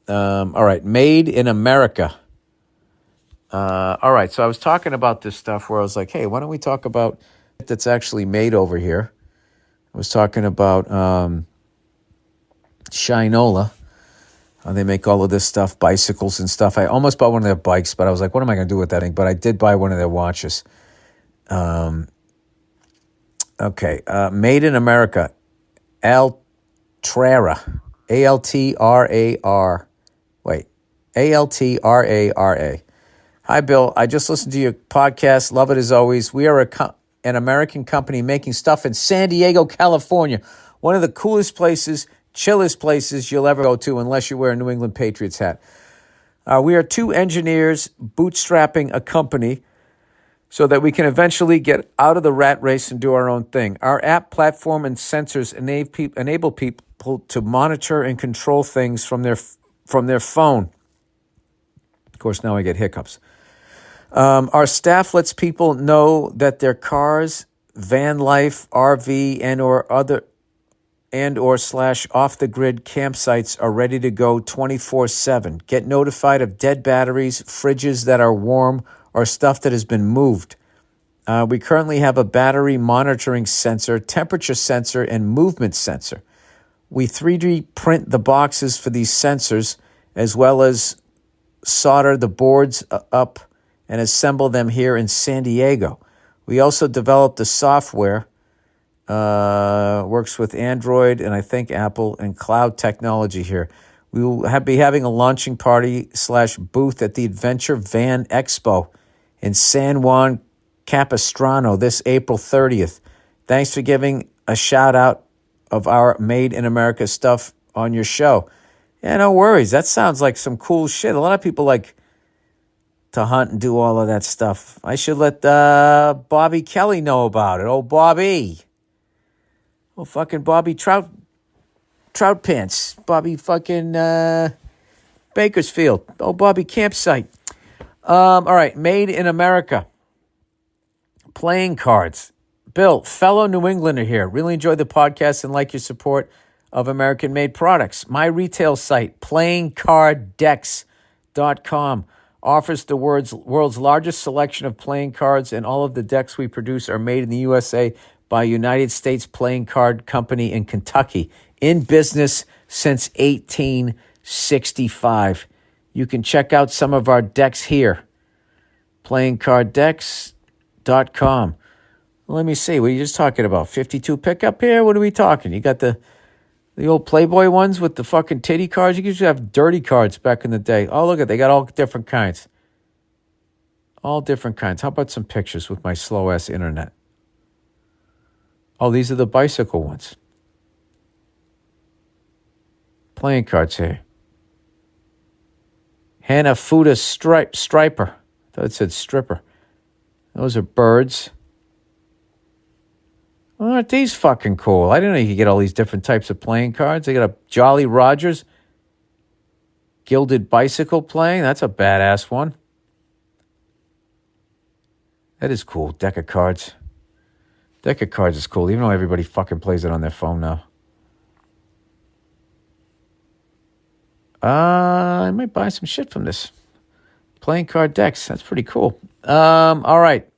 All right, made in America. All right, so I was talking about this stuff where I was like, hey, why don't we talk about that's actually made over here? I was talking about Shinola. They make all of this stuff, bicycles and stuff. I almost bought one of their bikes, but I was like, what am I going to do with that thing? But I did buy one of their watches. Okay, made in America. Altrara. A-L-T-R-A-R. Wait, A-L-T-R-A-R-A. Hi, Bill. I just listened to your podcast. Love it as always. We are an American company making stuff in San Diego, California. One of the coolest places, chillest places you'll ever go to unless you wear a New England Patriots hat. We are two engineers bootstrapping a company so that we can eventually get out of the rat race and do our own thing. Our app platform and sensors enable people to monitor and control things from their phone. Of course, now I get hiccups. Our staff lets people know that their cars, van life, RV, and or off the grid campsites are ready to go 24/7. Get notified of dead batteries, fridges that are warm, or stuff that has been moved. We currently have a battery monitoring sensor, temperature sensor, and movement sensor. We 3D print the boxes for these sensors as well as solder the boards up and assemble them here in San Diego. We also developed the software, works with Android and I think Apple and cloud technology here. We will be having a launching party / booth at the Adventure Van Expo in San Juan Capistrano this April 30th. Thanks for giving a shout out of our Made in America stuff on your show. Yeah, no worries. That sounds like some cool shit. A lot of people like to hunt and do all of that stuff. I should let Bobby Kelly know about it. Oh, Bobby. Oh, fucking Bobby Trout Pants. Bobby fucking Bakersfield. Oh, Bobby Campsite. All right, Made in America. Playing cards. Bill, fellow New Englander here. Really enjoy the podcast and like your support of American-made products. My retail site, playingcarddecks.com, offers the world's largest selection of playing cards, and all of the decks we produce are made in the USA by United States Playing Card Company in Kentucky, in business since 1865. You can check out some of our decks here, playingcarddecks.com. Let me see. What are you just talking about? 52 pickup here? What are we talking? You got the old Playboy ones with the fucking titty cards? You used to have dirty cards back in the day. Oh, look at they got all different kinds. All different kinds. How about some pictures with my slow-ass internet? Oh, these are the bicycle ones. Playing cards here. Hanafuda Striper. I thought it said stripper. Those are birds. Oh, aren't these fucking cool? I didn't know you could get all these different types of playing cards. They got a Jolly Rogers gilded bicycle playing. That's a badass one. That is cool. Deck of cards. Deck of cards is cool, even though everybody fucking plays it on their phone now. I might buy some shit from this. Playing card decks. That's pretty cool. All right.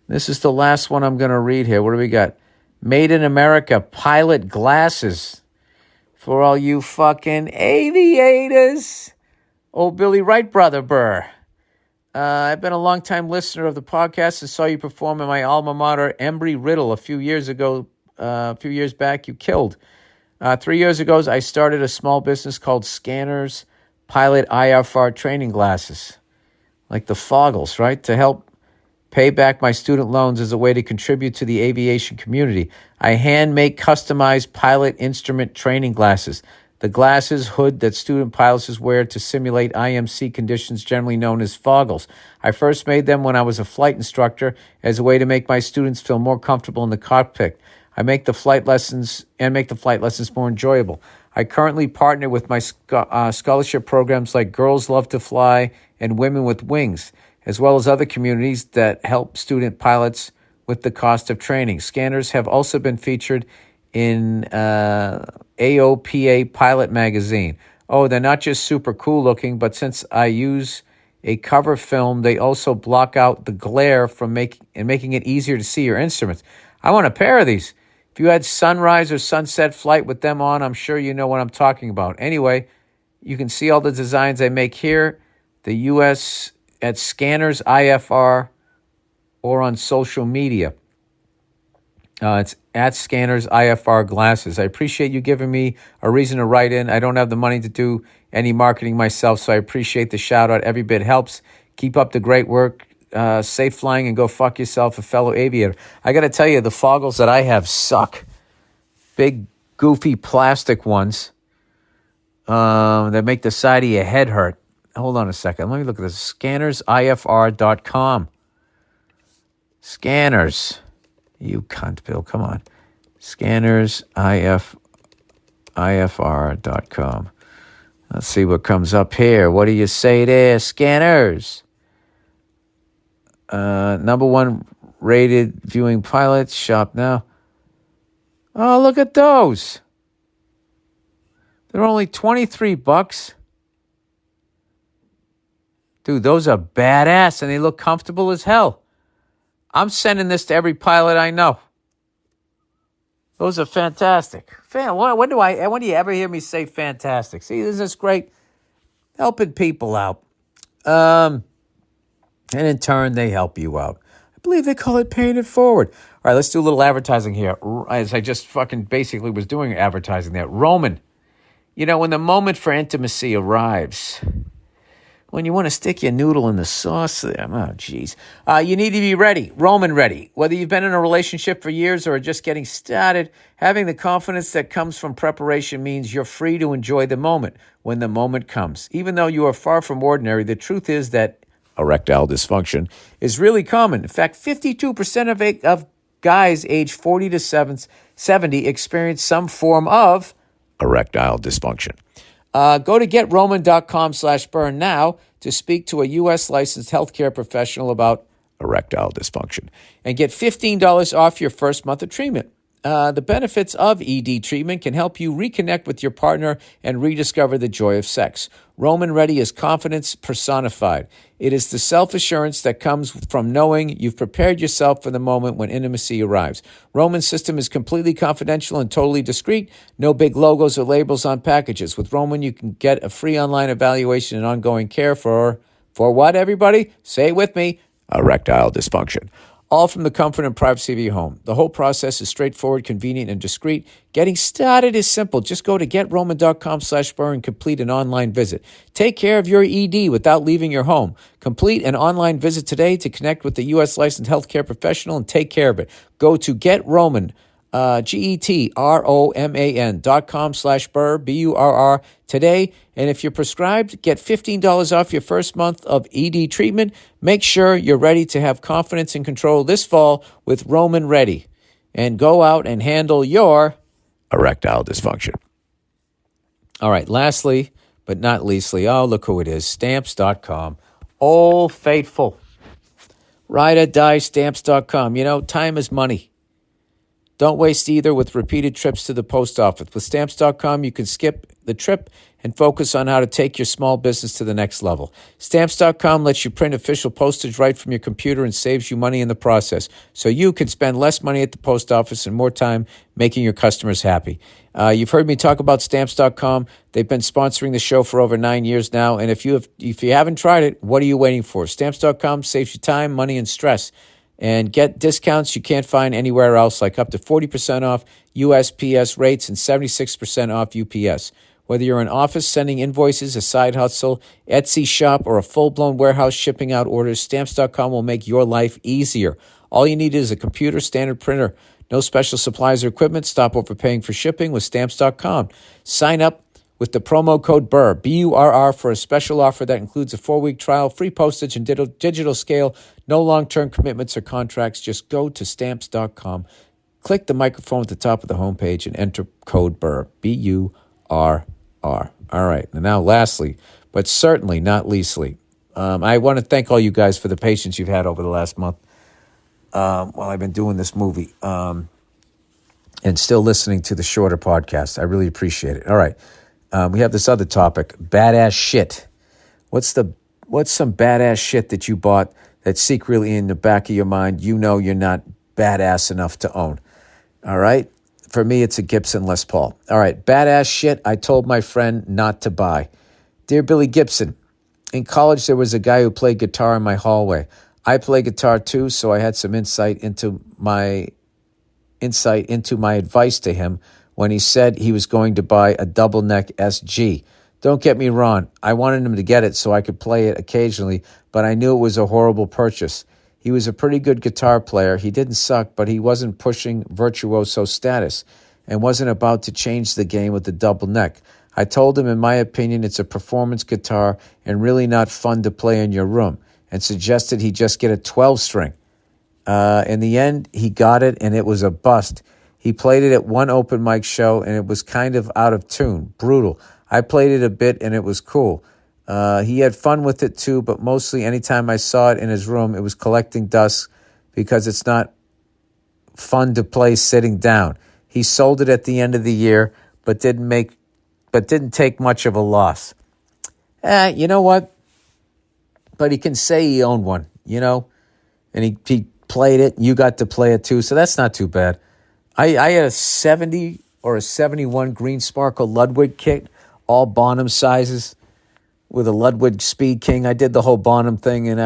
This is the last one I'm going to read here. What do we got? Made in America pilot glasses for all you fucking aviators. Old Billy Wright brother Burr. I've been a long-time listener of the podcast and saw you perform in my alma mater, Embry-Riddle, a few years back. You killed. 3 years ago, I started a small business called Scanners Pilot IFR Training Glasses, like the Foggles, right? To help pay back my student loans as a way to contribute to the aviation community. I hand-make customized pilot instrument training glasses. The glasses hood that student pilots wear to simulate IMC conditions, generally known as Foggles. I first made them when I was a flight instructor as a way to make my students feel more comfortable in the cockpit. I make the flight lessons more enjoyable. I currently partner with my scholarship programs like Girls Love to Fly and Women with Wings, as well as other communities that help student pilots with the cost of training. Scanners have also been featured in AOPA Pilot Magazine. Oh, they're not just super cool looking, but since I use a cover film, they also block out the glare from making it easier to see your instruments. I want a pair of these. If you had sunrise or sunset flight with them on, I'm sure you know what I'm talking about. Anyway, you can see all the designs I make here, the U.S. at Scanners IFR, or on social media. It's at Scanners IFR Glasses. I appreciate you giving me a reason to write in. I don't have the money to do any marketing myself, so I appreciate the shout out. Every bit helps. Keep up the great work. Safe flying and go fuck yourself, a fellow aviator. I got to tell you, the foggles that I have suck. Big, goofy plastic ones that make the side of your head hurt. Hold on a second. Let me look at this. ScannersIFR.com. Scanners. You cunt, Bill. Come on. ScannersIFR.com. Let's see what comes up here. What do you say there, Scanners? Number one rated viewing pilots. Shop now. Oh, look at those. They're only $23. Dude, those are badass and they look comfortable as hell. I'm sending this to every pilot I know. Those are fantastic. When do you ever hear me say fantastic? See, this is great. Helping people out. And in turn, they help you out. I believe they call it paying it forward. All right, let's do a little advertising here. As I just fucking basically was doing advertising there. Roman, when the moment for intimacy arrives, when you want to stick your noodle in the sauce there, oh, geez. You need to be ready, Roman ready. Whether you've been in a relationship for years or are just getting started, having the confidence that comes from preparation means you're free to enjoy the moment when the moment comes. Even though you are far from ordinary, the truth is that erectile dysfunction is really common. In fact, 52% of guys aged 40 to 70 experience some form of erectile dysfunction. Go to GetRoman.com/burn now to speak to a U.S. licensed healthcare professional about erectile dysfunction and get $15 off your first month of treatment. The benefits of ED treatment can help you reconnect with your partner and rediscover the joy of sex. Roman Ready is confidence personified. It is the self-assurance that comes from knowing you've prepared yourself for the moment when intimacy arrives. Roman's system is completely confidential and totally discreet. No big logos or labels on packages. With Roman, you can get a free online evaluation and ongoing care for what, everybody? Say it with me. Erectile dysfunction. All from the comfort and privacy of your home. The whole process is straightforward, convenient, and discreet. Getting started is simple. Just go to GetRoman.com/burn and complete an online visit. Take care of your ED without leaving your home. Complete an online visit today to connect with the U.S. licensed healthcare professional and take care of it. Go to GetRoman, GetRoman.com/Burr, BURR today. And if you're prescribed, get $15 off your first month of ED treatment. Make sure you're ready to have confidence and control this fall with Roman Ready. And go out and handle your erectile dysfunction. All right, lastly, but not leastly, oh, look who it is, Stamps.com. Old faithful. Ride or die, Stamps.com. Time is money. Don't waste either with repeated trips to the post office. With Stamps.com, you can skip the trip and focus on how to take your small business to the next level. Stamps.com lets you print official postage right from your computer and saves you money in the process, so you can spend less money at the post office and more time making your customers happy. You've heard me talk about Stamps.com. They've been sponsoring the show for over 9 years now, and if you haven't tried it, what are you waiting for? Stamps.com saves you time, money, and stress. And get discounts you can't find anywhere else, like up to 40% off USPS rates and 76% off UPS. Whether you're an office sending invoices, a side hustle, Etsy shop, or a full-blown warehouse shipping out orders, Stamps.com will make your life easier. All you need is a computer, standard printer. No special supplies or equipment. Stop overpaying for shipping with Stamps.com. Sign up with the promo code BURR, BURR, for a special offer that includes a 4-week trial, free postage, and digital scale. No long-term commitments or contracts. Just go to Stamps.com, click the microphone at the top of the homepage, and enter code BURR, BURR. All right. And now lastly, but certainly not leastly, I want to thank all you guys for the patience you've had over the last month while I've been doing this movie and still listening to the shorter podcast. I really appreciate it. All right. We have this other topic, badass shit. What's some badass shit that you bought that secretly in the back of your mind, you know you're not badass enough to own? All right? For me, it's a Gibson Les Paul. All right, badass shit I told my friend not to buy. Dear Billy Gibson, in college there was a guy who played guitar in my hallway. I play guitar too, so I had some insight into my advice to him when he said he was going to buy a double neck SG. Don't get me wrong, I wanted him to get it so I could play it occasionally, but I knew it was a horrible purchase. He was a pretty good guitar player. He didn't suck, but he wasn't pushing virtuoso status and wasn't about to change the game with the double neck. I told him, in my opinion, it's a performance guitar and really not fun to play in your room, and suggested he just get a 12-string. In the end, he got it, and it was a bust. He played it at one open mic show, and it was kind of out of tune, brutal. I played it a bit, and it was cool. He had fun with it too, but mostly anytime I saw it in his room, it was collecting dust because it's not fun to play sitting down. He sold it at the end of the year, but didn't take much of a loss. You know what? But he can say he owned one, you know, and he played it. You got to play it too, so that's not too bad. I had a 70 or a 71 Green Sparkle Ludwig kit, all Bonham sizes, with a Ludwig Speed King. I did the whole Bonham thing, and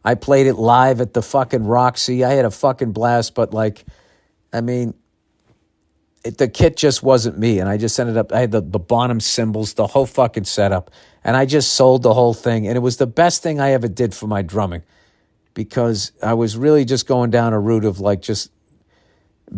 I played it live at the fucking Roxy. I had a fucking blast, but the kit just wasn't me, and I just ended up, I had the Bonham cymbals, the whole fucking setup, and I just sold the whole thing, and it was the best thing I ever did for my drumming, because I was really just going down a route of just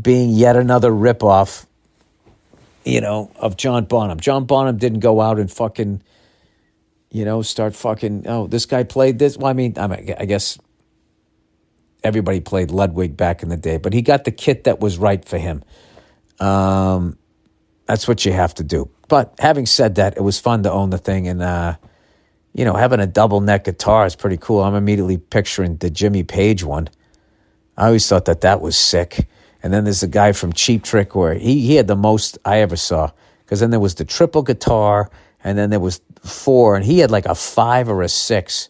being yet another ripoff, of John Bonham. John Bonham didn't go out and fucking, start fucking, oh, this guy played this. Well, I guess everybody played Ludwig back in the day, but he got the kit that was right for him. That's what you have to do. But having said that, it was fun to own the thing, and having a double neck guitar is pretty cool. I'm immediately picturing the Jimmy Page one. I always thought that was sick. And then there's a guy from Cheap Trick where he had the most I ever saw, because then there was the triple guitar, and then there was 4, and he had like a 5 or a 6.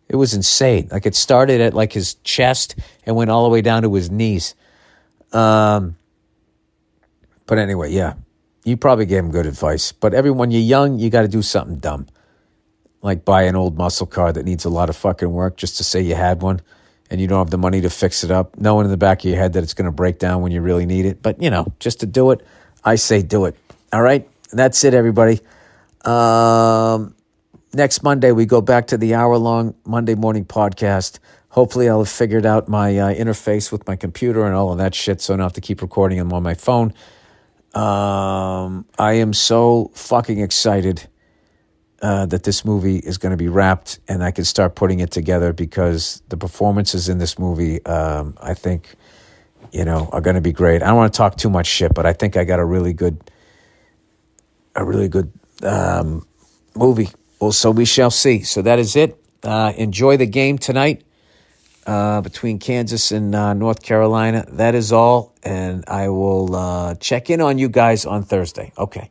It was insane. Like, it started at his chest and went all the way down to his knees. But anyway, yeah, you probably gave him good advice. But when you're young, you got to do something dumb, like buy an old muscle car that needs a lot of fucking work just to say you had one, and you don't have the money to fix it up, knowing in the back of your head that it's going to break down when you really need it. But, just to do it, I say do it. All right? That's it, everybody. Next Monday, we go back to the hour-long Monday morning podcast. Hopefully, I'll have figured out my interface with my computer and all of that shit, so I don't have to keep recording them on my phone. I am so fucking excited that this movie is going to be wrapped and I can start putting it together, because the performances in this movie, I think, are going to be great. I don't want to talk too much shit, but I think I got a really good movie. Well, so we shall see. So that is it. Enjoy the game tonight between Kansas and North Carolina. That is all, and I will check in on you guys on Thursday. Okay.